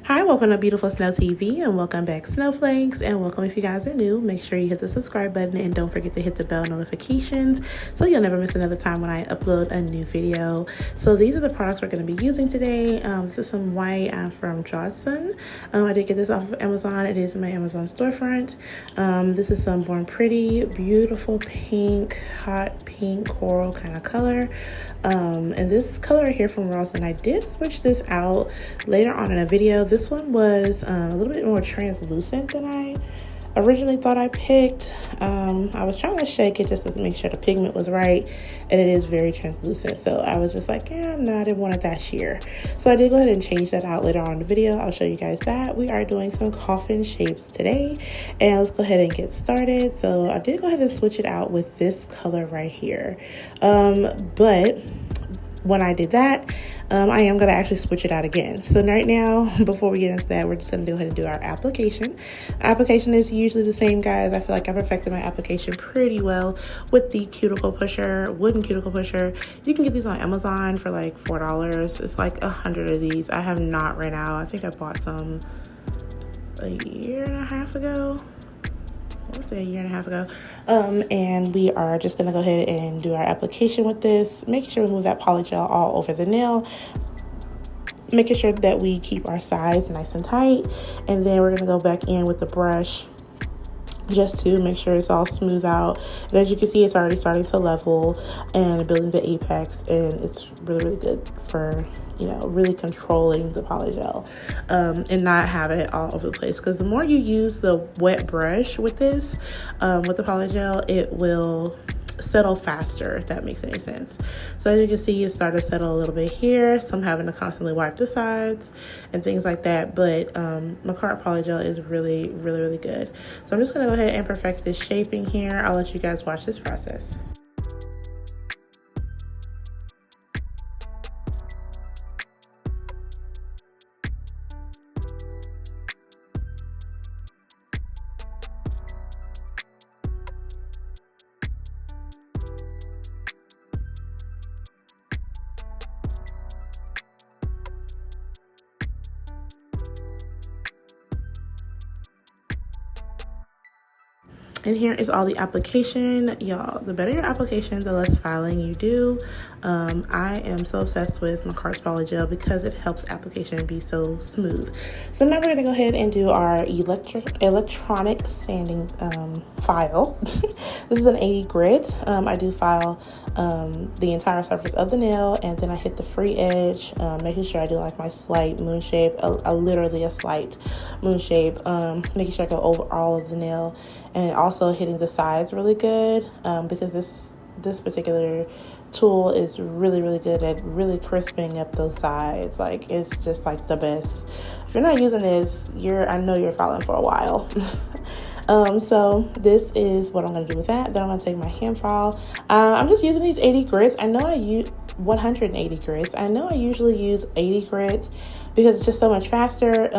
Hi, welcome to Beautiful Snow TV and welcome back Snowflakes, and welcome if you guys are new. Make sure you hit the subscribe button and don't forget to hit the bell notifications so you'll never miss another time when I upload a new video. So these are the products we're going to be using today. This is some white from Johnson. I did get this off of Amazon. It is in my Amazon storefront. This is some Born Pretty, beautiful pink, hot pink coral kind of color. And this color here from Ross, and I did switch this out later on in a video. This one was a little bit more translucent than I originally thought I picked. I was trying to shake it just to make sure the pigment was right, and it is very translucent. So I was just like, no, I didn't want it that sheer. So I did go ahead and change that out later on in the video. I'll show you guys that. We are doing some coffin shapes today, and let's go ahead and get started. So I did go ahead and switch it out with this color right here. But when I did that, I am going to actually switch it out again. So right now, before we get into that, we're just going to go ahead and do our application. Application is usually the same, guys. I feel like I perfected my application pretty well with the cuticle pusher, wooden cuticle pusher. You can get these on Amazon for like $4. It's like 100 of these. I have not ran out. I think I bought some a year and a half ago. I would say a year and a half ago. And we are just going to go ahead and do our application with this, making sure we move that polygel all over the nail, making sure that we keep our sides nice and tight, and then we're going to go back in with the brush just to make sure it's all smooth out. And as you can see, it's already starting to level and building the apex, and it's really, really good for, you know, really controlling the polygel and not have it all over the place. Because the more you use the wet brush with this, with the polygel, it will settle faster, if that makes any sense. So as you can see, it started to settle a little bit here, so I'm having to constantly wipe the sides and things like that. But Macart polygel is really, really, really good. So I'm just going to go ahead and perfect this shaping here. I'll let you guys watch this process. And here is all the application. Y'all, the better your application, the less filing you do. I am so obsessed with Macart's polygel because it helps application be so smooth. So now we're going to go ahead and do our electronic sanding file. This is an 80 grit. I do file the entire surface of the nail, and then I hit the free edge, making sure I do like my slight moon shape, literally a slight moon shape, making sure I go over all of the nail, and also hitting the sides really good, because this particular tool is really, really good at really crisping up those sides. Like, it's just like the best. If you're not using this, I know you're filing for a while. So this is what I'm going to do with that. Then I'm going to take my hand file. I'm just using these 80 grits. I know I use 180 grits. I know I usually use 80 grits because it's just so much faster.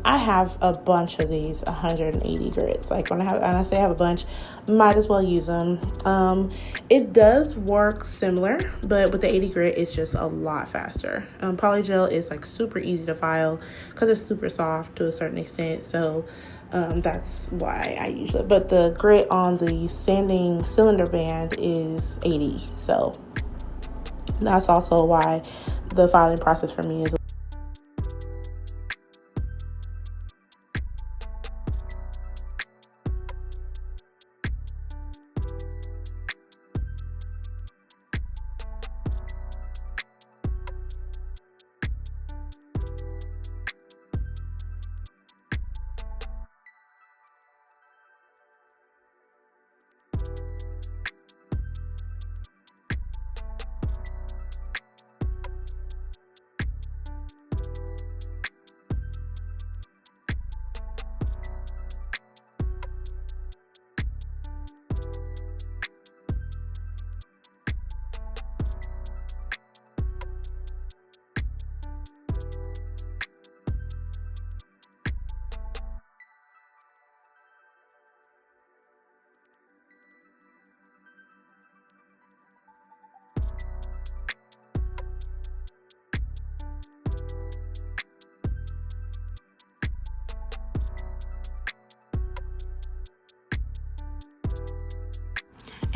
I have a bunch of these 180 grits. Like, when I say I have a bunch, might as well use them. It does work similar, but with the 80 grit, it's just a lot faster. Polygel is like super easy to file because it's super soft to a certain extent. So that's why I use it. But the grit on the sanding cylinder band is 80. So that's also why the filing process for me is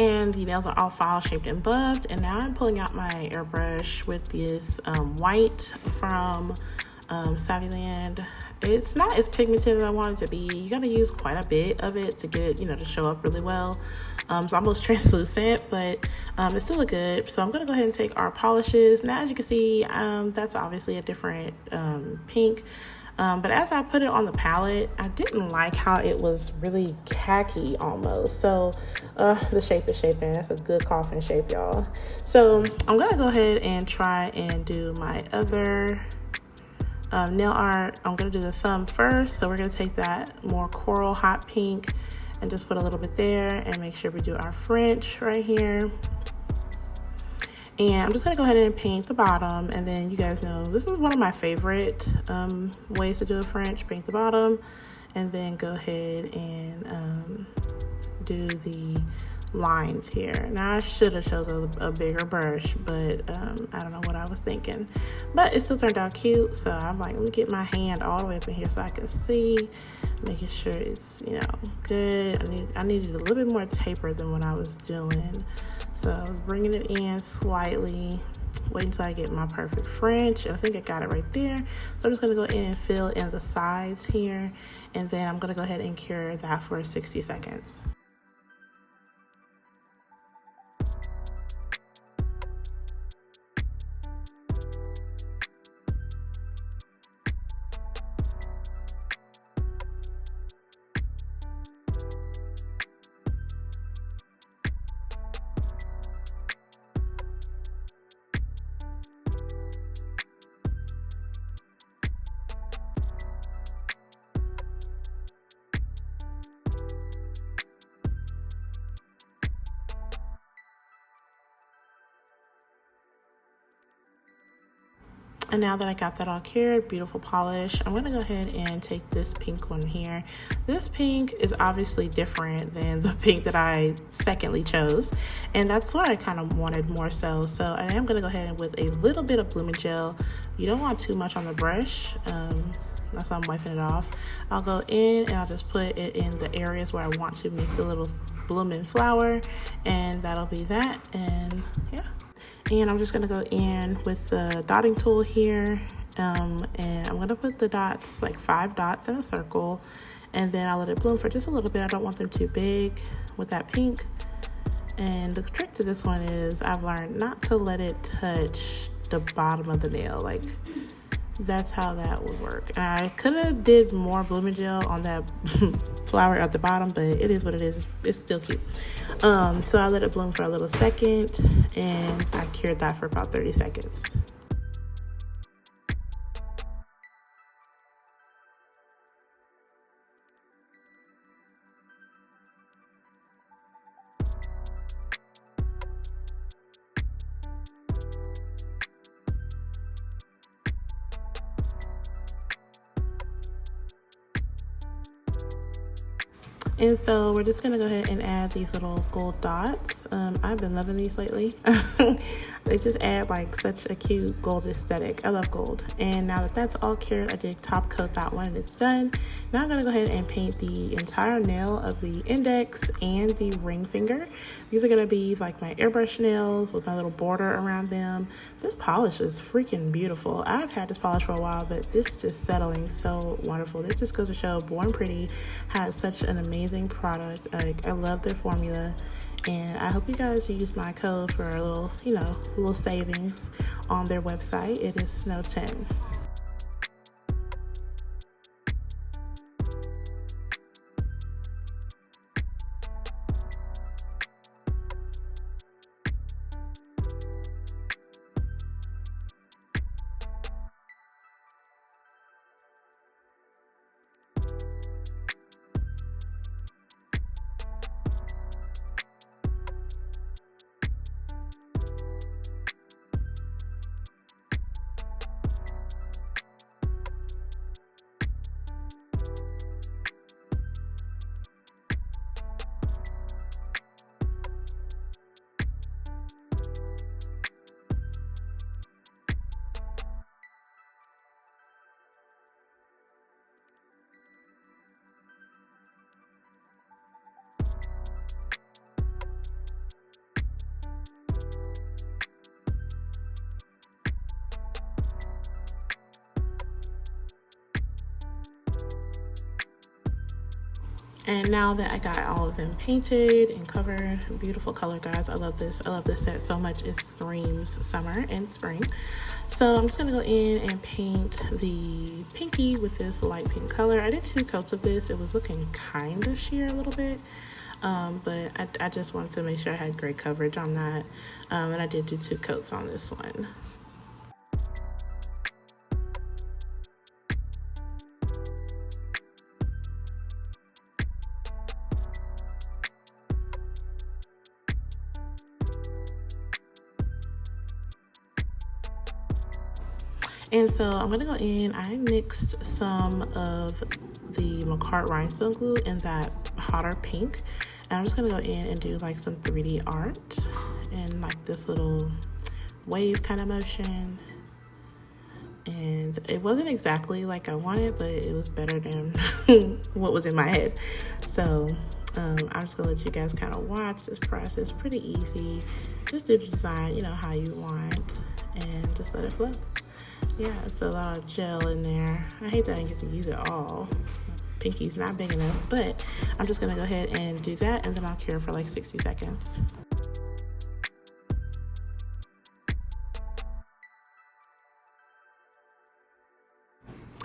And the nails are all file shaped and buffed. And now I'm pulling out my airbrush with this white from Savvyland. It's not as pigmented as I want it to be. You gotta use quite a bit of it to get it, to show up really well. It's almost translucent, but it's still good. So I'm gonna go ahead and take our polishes. Now, as you can see, that's obviously a different pink. But as I put it on the palette, I didn't like how it was really khaki almost. So the shape is shaping. That's a good coffin shape, y'all. So I'm gonna go ahead and try and do my other nail art. I'm gonna do the thumb first. So we're gonna take that more coral hot pink and just put a little bit there and make sure we do our French right here. And I'm just gonna go ahead and paint the bottom, and then you guys know this is one of my favorite ways to do a French. Paint the bottom and then go ahead and do the lines here. Now I should have chosen a bigger brush, but I don't know what I was thinking, but it still turned out cute. So I'm like, let me get my hand all the way up in here so I can see, making sure it's good. I needed a little bit more taper than what I was doing. So I was bringing it in slightly, wait until I get my perfect French. I think I got it right there. So I'm just gonna go in and fill in the sides here, and then I'm gonna go ahead and cure that for 60 seconds. And now that I got that all cured, beautiful polish, I'm gonna go ahead and take this pink one here. This pink is obviously different than the pink that I secondly chose, and that's what I kind of wanted more so. So I am gonna go ahead and with a little bit of blooming gel. You don't want too much on the brush. That's why I'm wiping it off. I'll go in and I'll just put it in the areas where I want to make the little blooming flower, and that'll be that. And yeah. And I'm just gonna go in with the dotting tool here, and I'm gonna put the dots, like 5 dots in a circle, and then I'll let it bloom for just a little bit. I don't want them too big with that pink. And the trick to this one is I've learned not to let it touch the bottom of the nail. Like, that's how that would work. And I could have did more blooming gel on that flower at the bottom, but it is what it is. It's still cute. So I let it bloom for a little second, and I cured that for about 30 seconds. And so we're just gonna go ahead and add these little gold dots. I've been loving these lately. They just add like such a cute gold aesthetic. I love gold. And now that that's all cured, I did top coat that one and it's done. Now I'm gonna go ahead and paint the entire nail of the index and the ring finger. These are gonna be like my airbrush nails with my little border around them. This polish is freaking beautiful. I've had this polish for a while, but this is just settling so wonderful. This just goes to show Born Pretty has such an amazing product. Like, I love their formula, and I hope you guys use my code for a little, little savings on their website. It is Snow10. And now that I got all of them painted and covered, beautiful color, guys. I love this. I love this set so much. It screams summer and spring. So I'm just gonna go in and paint the pinky with this light pink color. I did 2 coats of this. It was looking kind of sheer a little bit, but I just wanted to make sure I had great coverage on that. And I did do 2 coats on this one. And so I'm gonna go in, I mixed some of the McCart rhinestone glue in that hotter pink. And I'm just gonna go in and do like some 3D art and like this little wave kind of motion. And it wasn't exactly like I wanted, but it was better than what was in my head. So I'm just gonna let you guys kind of watch this process. Pretty easy. Just do the design, you know, how you want, and just let it flow. Yeah, it's a lot of gel in there. I hate that I didn't get to use it all. Pinky's not big enough, but I'm just gonna go ahead and do that, and then I'll cure for like 60 seconds.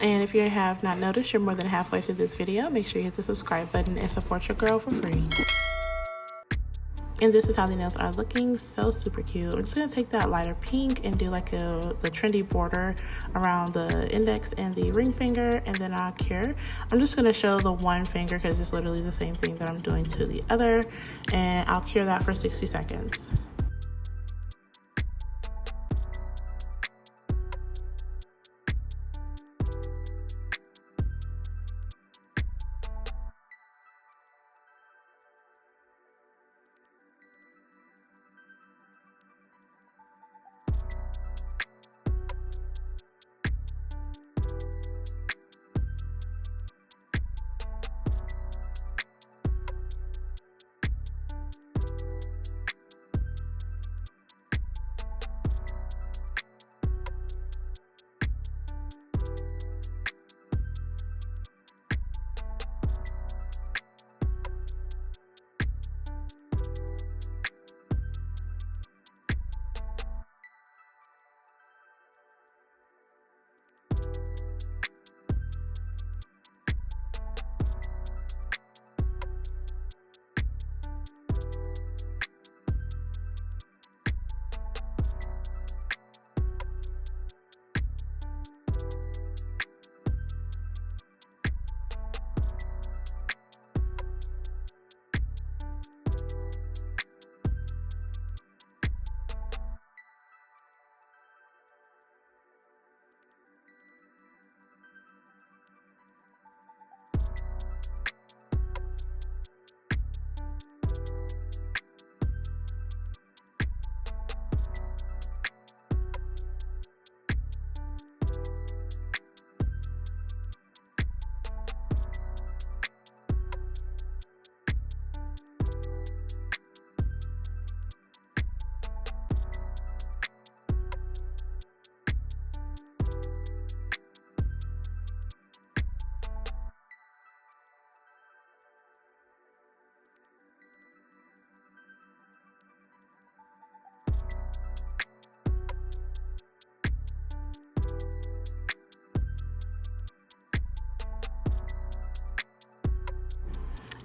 And if you have not noticed, you're more than halfway through this video, make sure you hit the subscribe button and support your girl for free. And this is how the nails are looking. So super cute. I'm just gonna take that lighter pink and do like the trendy border around the index and the ring finger, and then I'll cure. I'm just gonna show the one finger because it's literally the same thing that I'm doing to the other, and I'll cure that for 60 seconds.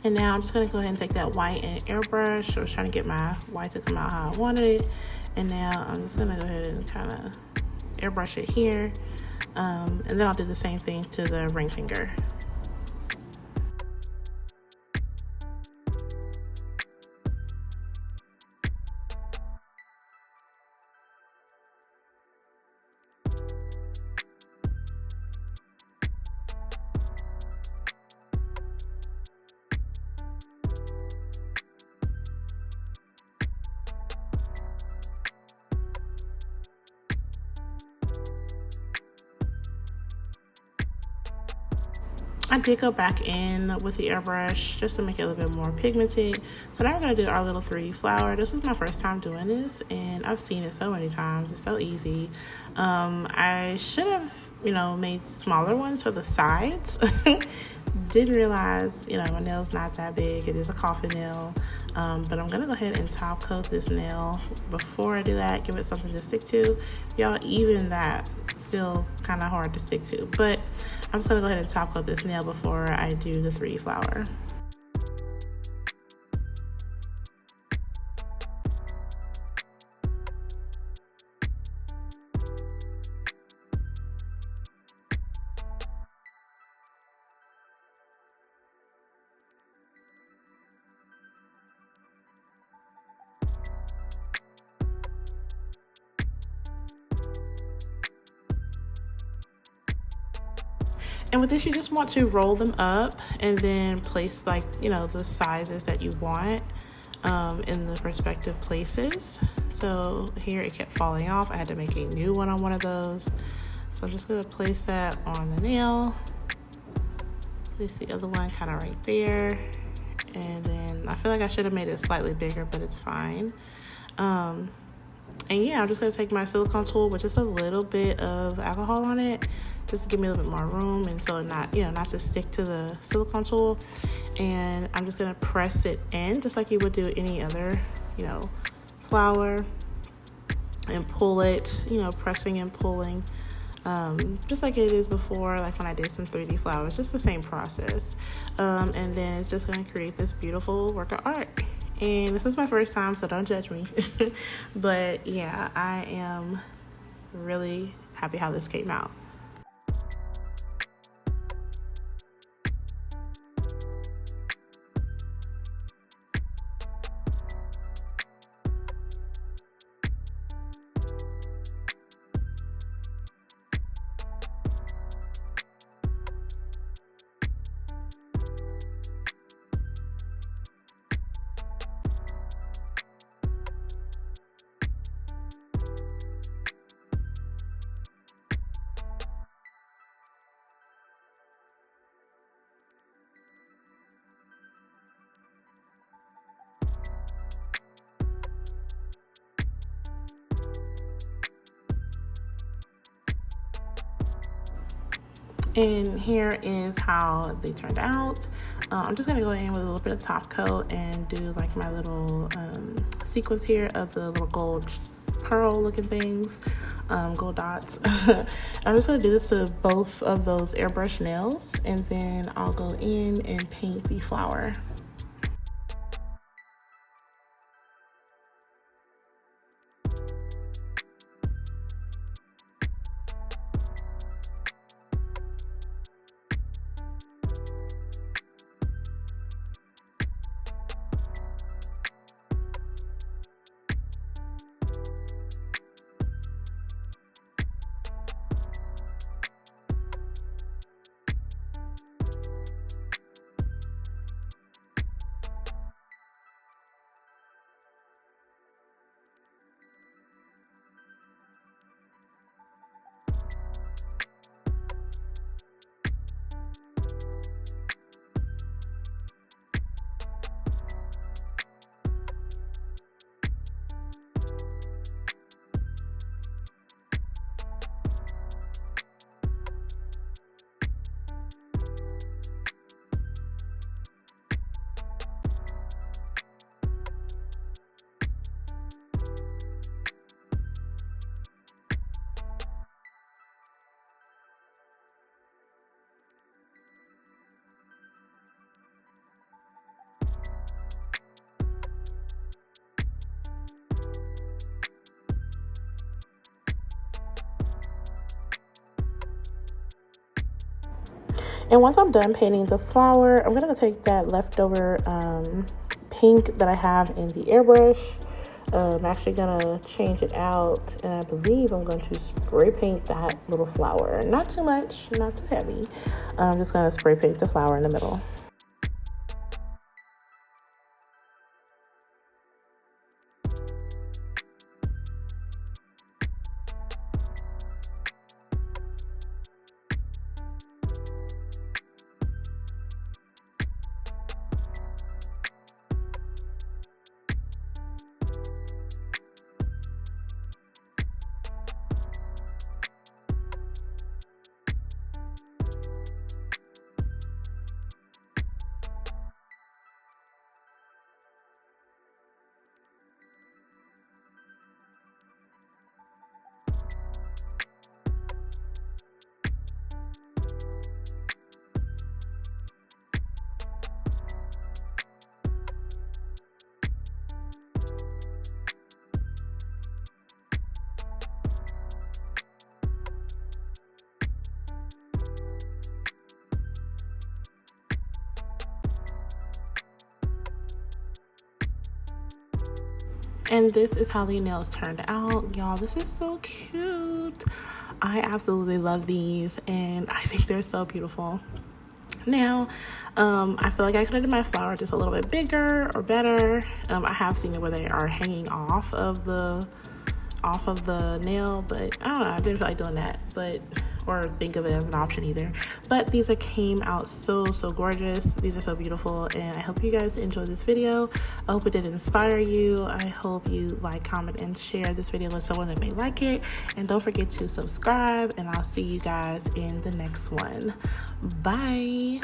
And now I'm just gonna go ahead and take that white and airbrush. I was trying to get my white to come out how I wanted it. And now I'm just gonna go ahead and kind of airbrush it here. And then I'll do the same thing to the ring finger. I did go back in with the airbrush just to make it a little bit more pigmented. So now we're gonna do our little 3D flower. This was my first time doing this, and I've seen it so many times. It's so easy. I should have, made smaller ones for the sides. didn't realize, you know, my nail's not that big. It is a coffin nail, but I'm gonna go ahead and top coat this nail. Before I do that, give it something to stick to. Y'all, even that feel kind of hard to stick to, but I'm just gonna go ahead and top coat this nail before I do the 3D flower. And with this, you just want to roll them up and then place, like, you know, the sizes that you want in the respective places. So here it kept falling off. I had to make a new one on one of those. So I'm just gonna place that on the nail. Place the other one kind of right there. And then I feel like I should have made it slightly bigger, but it's fine. And yeah, I'm just gonna take my silicone tool with just a little bit of alcohol on it, just to give me a little bit more room, and so not to stick to the silicone tool. And I'm just gonna press it in, just like you would do any other, you know, flower, and pull it, you know, pressing and pulling, just like it is before, like when I did some 3D flowers, just the same process. And then it's just gonna create this beautiful work of art. And this is my first time, so don't judge me. But yeah, I am really happy how this came out. And here is how they turned out. I'm just gonna go in with a little bit of top coat and do like my little sequence here of the little gold pearl looking things, gold dots. I'm just gonna do this to both of those airbrush nails, and then I'll go in and paint the flower. And once I'm done painting the flower, I'm gonna take that leftover pink that I have in the airbrush. I'm actually gonna change it out, and I believe I'm going to spray paint that little flower. Not too much, not too heavy. I'm just gonna spray paint the flower in the middle. And this is how the nails turned out, y'all. This is so cute. I absolutely love these, and I think they're so beautiful. Now, I feel like I could have done my flower just a little bit bigger or better. I have seen it where they are hanging off of the nail, but I don't know, I didn't feel like doing that, or think of it as an option either. But these came out so gorgeous. These are so beautiful, and I hope you guys enjoyed this video. I hope it did inspire you. I hope you like, comment, and share this video with someone that may like it, and don't forget to subscribe, and I'll see you guys in the next one. Bye.